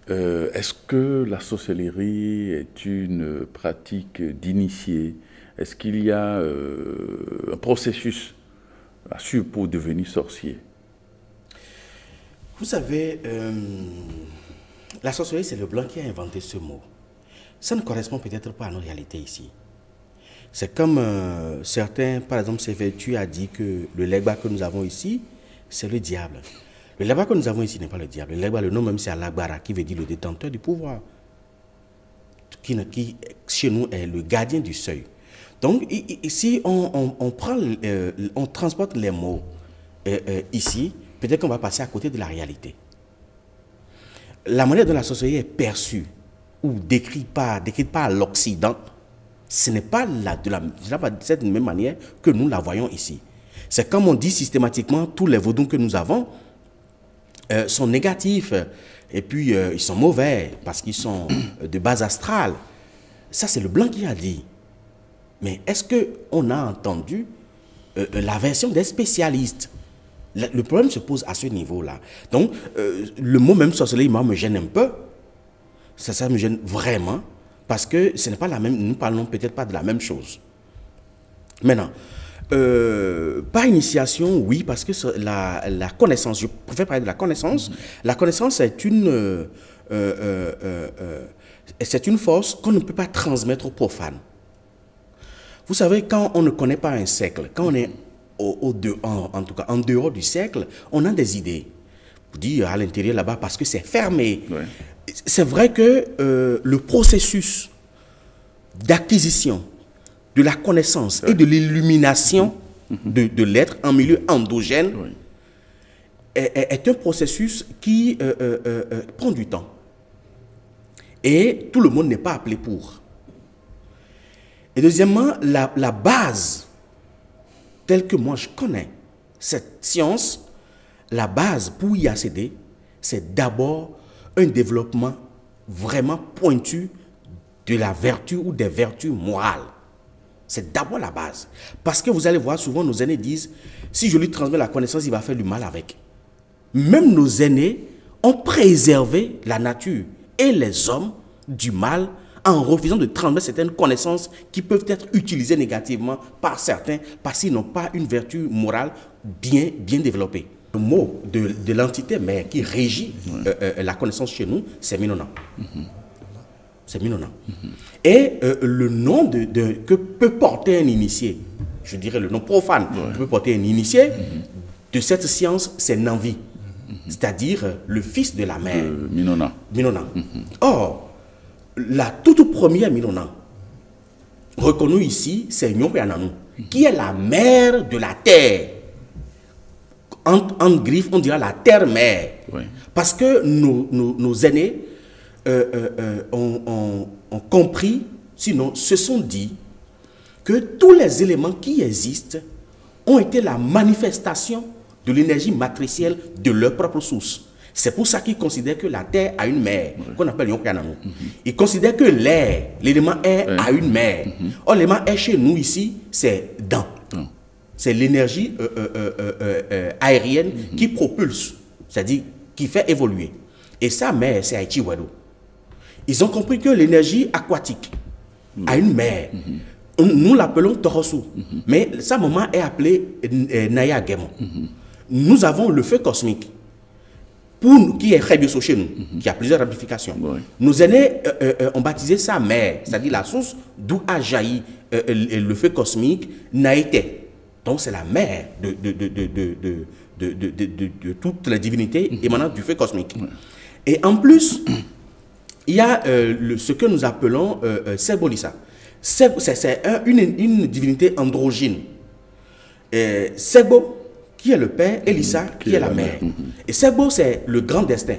Est-ce que la sorcellerie est une pratique d'initié? Est-ce qu'il y a un processus à suivre pour devenir sorcier? Vous savez, la sorcellerie, c'est le blanc qui a inventé ce mot. Ça ne correspond peut-être pas à nos réalités ici. C'est comme certains, par exemple, Sévertu a dit que le legba que nous avons ici, c'est le diable. Le legba que nous avons ici n'est pas le diable. Le legba, le nom même, c'est Alagbara, qui veut dire le détenteur du pouvoir. Qui chez nous, est le gardien du seuil. Donc, ici, on transporte les mots ici, peut-être qu'on va passer à côté de la réalité. La manière dont la sorcellerie est perçue ou décrite par l'Occident, ce n'est pas de cette même manière que nous la voyons ici. C'est comme on dit systématiquement, tous les vaudous que nous avons sont négatifs et puis ils sont mauvais parce qu'ils sont de base astrale. Ça, c'est le blanc qui a dit. Mais est-ce qu'on a entendu la version des spécialistes? Le problème se pose à ce niveau-là. Donc, le mot même sorcellerie, moi, me gêne un peu. Ça me gêne vraiment. Parce que ce n'est pas la même, nous parlons peut-être pas de la même chose. Maintenant, par initiation, oui, parce que la connaissance, je préfère parler de la connaissance. La connaissance est une force qu'on ne peut pas transmettre aux profanes. Vous savez, quand on ne connaît pas un cercle, quand on est en tout cas en dehors du cercle, on a des idées. Vous dites à l'intérieur là-bas parce que c'est fermé. Ouais. C'est vrai que le processus d'acquisition de la connaissance et de l'illumination de l'être en milieu endogène est un processus qui prend du temps. Et tout le monde n'est pas appelé pour. Et deuxièmement, la base, telle que moi je connais cette science, la base pour y accéder, c'est d'abord un développement vraiment pointu de la vertu ou des vertus morales. C'est d'abord la base. Parce que vous allez voir, souvent nos aînés disent, si je lui transmets la connaissance, il va faire du mal avec. Même nos aînés ont préservé la nature et les hommes du mal en refusant de transmettre certaines connaissances qui peuvent être utilisées négativement par certains parce qu'ils n'ont pas une vertu morale bien développée. Le mot de l'entité mère qui régit la connaissance chez nous, c'est Minona. C'est Minona. Et le nom que peut porter un initié, je dirais le nom profane que peut porter un initié de cette science, c'est Nanvi. C'est-à-dire le fils de la mère. Minona. Minona. Or, la toute première Minona, reconnue ici, c'est Nyokyananu, qui est la mère de la terre. En griffe, on dira la terre-mère. Oui. Parce que nos aînés ont compris, sinon se sont dit que tous les éléments qui existent ont été la manifestation de l'énergie matricielle de leur propre source. C'est pour ça qu'ils considèrent que la terre a une mère, qu'on appelle Yonkananu. Ils considèrent que l'air, l'élément air, a une mère. Or, l'élément air chez nous ici, c'est dent. C'est l'énergie aérienne qui propulse, c'est-à-dire qui fait évoluer. Et sa mère, c'est Aichiwado. Ils ont compris que l'énergie aquatique a une mère. Nous l'appelons Torosu. Mais sa maman est appelée Naya Gemon. Nous avons le feu cosmique, qui est Khebioso chez nous, qui a plusieurs ramifications. Nos aînés ont baptisé sa mère, c'est-à-dire la source d'où a jailli le feu cosmique, Naïté. Donc c'est la mère de toutes les divinités émanant du feu cosmique. Et en plus, il y a ce que nous appelons Serbolissa. C'est une divinité androgyne. Serbo, qui est le père, et Lissa, qui est la mère. Et Serbo, c'est le grand destin.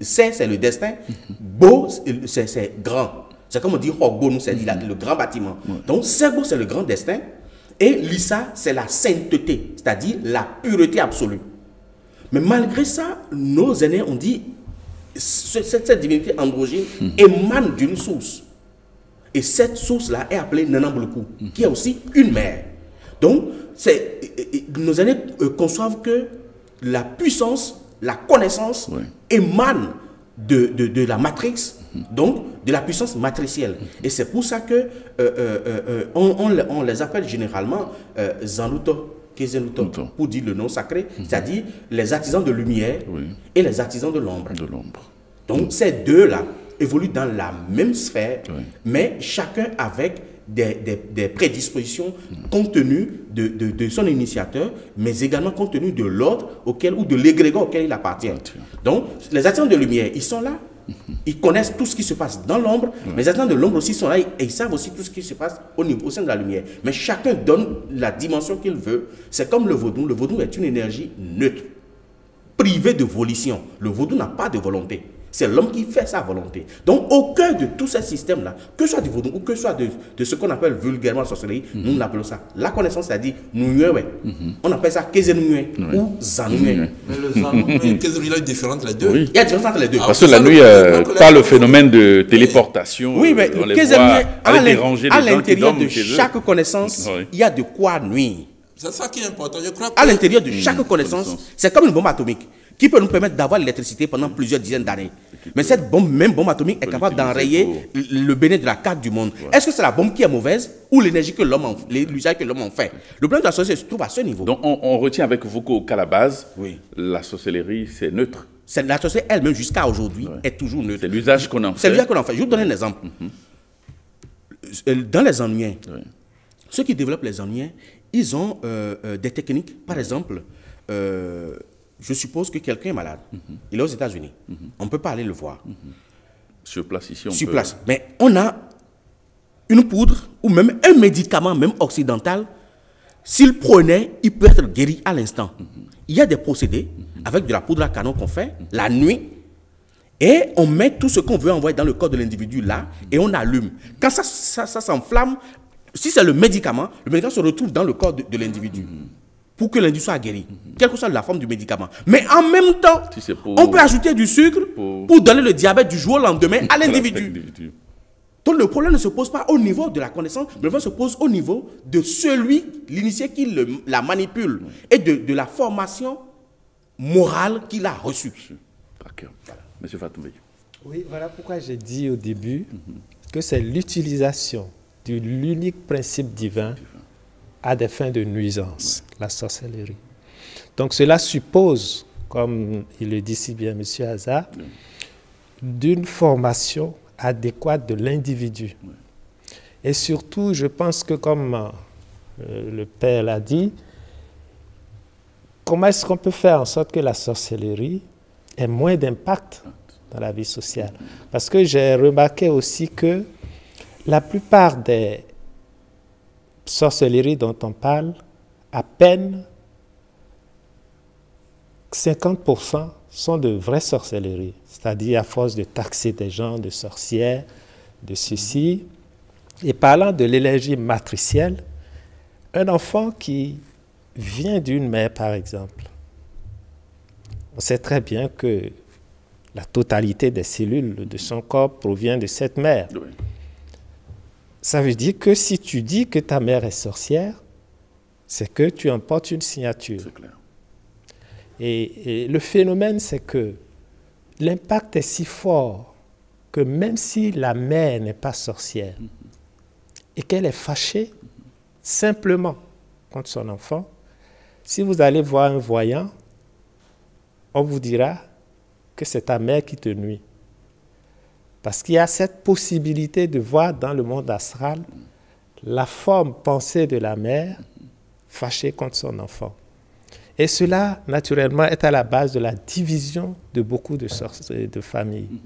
C'est le destin. Bo, c'est grand. C'est comme on dit Hogbo, c'est le grand bâtiment. Donc Serbo, c'est le grand destin. Et Lissa, c'est la sainteté, c'est-à-dire la pureté absolue. Mais malgré ça, nos aînés ont dit cette divinité androgyne émane d'une source. Et cette source-là est appelée Nanambuluku, qui est aussi une mère. Donc, nos aînés conçoivent que la puissance, la connaissance émane de la matrix, donc de la puissance matricielle. Et c'est pour ça que on les appelle généralement Zanuto, Kezenuto, pour dire le nom sacré, c'est-à-dire les artisans de lumière et les artisans de l'ombre. Donc ces deux-là évoluent dans la même sphère, mais chacun avec des prédispositions compte tenu de son initiateur, mais également compte tenu de l'ordre auquel ou de l'égrégore auquel il appartient. Donc, les artisans de lumière, ils sont là, ils connaissent tout ce qui se passe dans l'ombre, mais les artisans de l'ombre aussi sont là et ils savent aussi tout ce qui se passe au sein de la lumière. Mais chacun donne la dimension qu'il veut. C'est comme le vaudou. Le vaudou est une énergie neutre, privée de volition. Le vaudou n'a pas de volonté. C'est l'homme qui fait sa volonté. Donc, au cœur de tous ces systèmes-là, que ce soit du vaudou ou que ce soit de ce qu'on appelle vulgairement la sorcellerie, nous l'appelons ça la connaissance, c'est-à-dire Nuyue. On appelle ça Kezenuyue ou Zanuyue. Mais le Zanuyue et le Kezenuyue, il y a une différence entre les deux. Il y a une différence entre les deux. Parce que la nuit, par le phénomène de téléportation, oui, mais on le les voit aller déranger à les gens qui l'intérieur dorment de chez eux. chaque connaissance, il y a de quoi nuire. C'est ça qui est important. Je crois que À l'intérieur de chaque connaissance, c'est comme une bombe atomique qui peut nous permettre d'avoir l'électricité pendant plusieurs dizaines d'années. Mais cette même bombe atomique est capable d'enrayer le bénéfice de la carte du monde. Est-ce que c'est la bombe qui est mauvaise ou l'énergie que l'homme l'usage que l'homme en fait? Le problème de la sorcellerie se trouve à ce niveau. Donc on retient avec vous qu'à la base, la sorcellerie, c'est neutre. La sorcellerie elle-même jusqu'à aujourd'hui est toujours neutre. C'est l'usage qu'on en fait. C'est l'usage qu'on en fait. Je vais vous donner un exemple. Dans les Anuiens, ceux qui développent les Anuiens, ils ont des techniques. Par exemple, je suppose que quelqu'un est malade. Il est aux États-Unis. On ne peut pas aller le voir. Sur place ici, on Sur peut... place. Mais on a une poudre ou même un médicament, même occidental. S'il prenait, il peut être guéri à l'instant. Il y a des procédés avec de la poudre à canon qu'on fait la nuit. Et on met tout ce qu'on veut envoyer dans le corps de l'individu là et on allume. Quand ça s'enflamme, si c'est le médicament se retrouve dans le corps de l'individu. Pour que l'individu soit guéri, quelle que soit la forme du médicament. Mais en même temps, on peut ajouter du sucre pour donner le diabète du jour au lendemain à l'individu. Donc le problème ne se pose pas au niveau de la connaissance, le problème se pose au niveau de l'initié qui la manipule et de la formation morale qu'il a reçue. D'accord. Monsieur Fatoumbi. Oui, voilà pourquoi j'ai dit au début que c'est l'utilisation de l'unique principe divin à des fins de nuisance, la sorcellerie. Donc cela suppose, comme il le dit si bien M. Hazard, d'une formation adéquate de l'individu. Et surtout, je pense que comme le Père l'a dit, comment est-ce qu'on peut faire en sorte que la sorcellerie ait moins d'impact dans la vie sociale? Parce que j'ai remarqué aussi que la plupart des sorcelleries dont on parle, à peine 50% sont de vraies sorcelleries, c'est-à-dire à force de taxer des gens de sorcières, de ceci. Et parlant de l'énergie matricielle, un enfant qui vient d'une mère, par exemple, on sait très bien que la totalité des cellules de son corps provient de cette mère. Oui. Ça veut dire que si tu dis que ta mère est sorcière, c'est que tu en portes une signature. C'est clair. Et le phénomène, c'est que l'impact est si fort que même si la mère n'est pas sorcière et qu'elle est fâchée simplement contre son enfant, si vous allez voir un voyant, on vous dira que c'est ta mère qui te nuit. Parce qu'il y a cette possibilité de voir dans le monde astral la forme pensée de la mère fâchée contre son enfant. Et cela, naturellement, est à la base de la division de beaucoup de familles.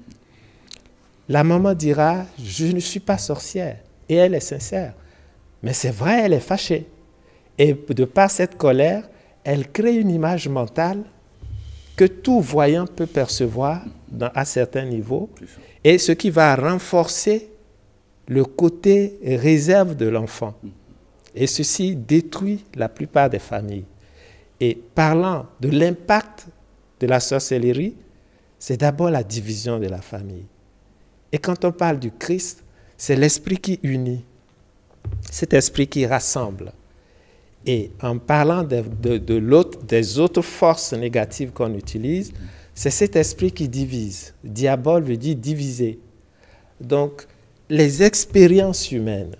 La maman dira « je ne suis pas sorcière » et elle est sincère. Mais c'est vrai, elle est fâchée. Et de par cette colère, elle crée une image mentale que tout voyant peut percevoir à certains niveaux, et ce qui va renforcer le côté réserve de l'enfant. Et ceci détruit la plupart des familles. Et parlant de l'impact de la sorcellerie, c'est d'abord la division de la famille. Et quand on parle du Christ, c'est l'esprit qui unit, cet esprit qui rassemble. Et en parlant des autres forces négatives qu'on utilise, c'est cet esprit qui divise. Diabole veut dire diviser. Donc, les expériences humaines,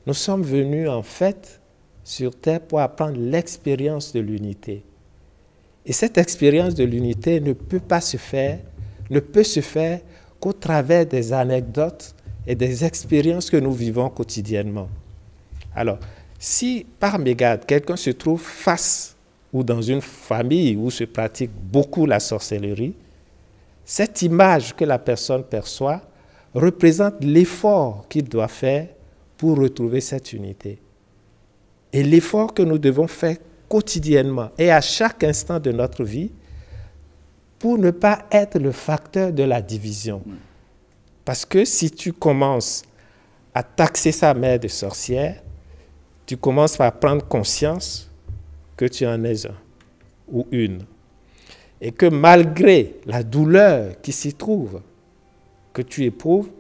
nous sommes venus en fait sur Terre pour apprendre l'expérience de l'unité. Et cette expérience de l'unité ne peut se faire qu'au travers des anecdotes et des expériences que nous vivons quotidiennement. Alors, si par mégarde, quelqu'un se trouve face ou dans une famille où se pratique beaucoup la sorcellerie, cette image que la personne perçoit représente l'effort qu'il doit faire pour retrouver cette unité. Et l'effort que nous devons faire quotidiennement et à chaque instant de notre vie pour ne pas être le facteur de la division. Parce que si tu commences à taxer sa mère de sorcière, tu commences par prendre conscience que tu en es un ou une. Et que malgré la douleur qui s'y trouve, que tu éprouves,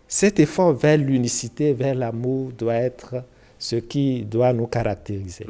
cet effort vers l'unicité, vers l'amour doit être ce qui doit nous caractériser.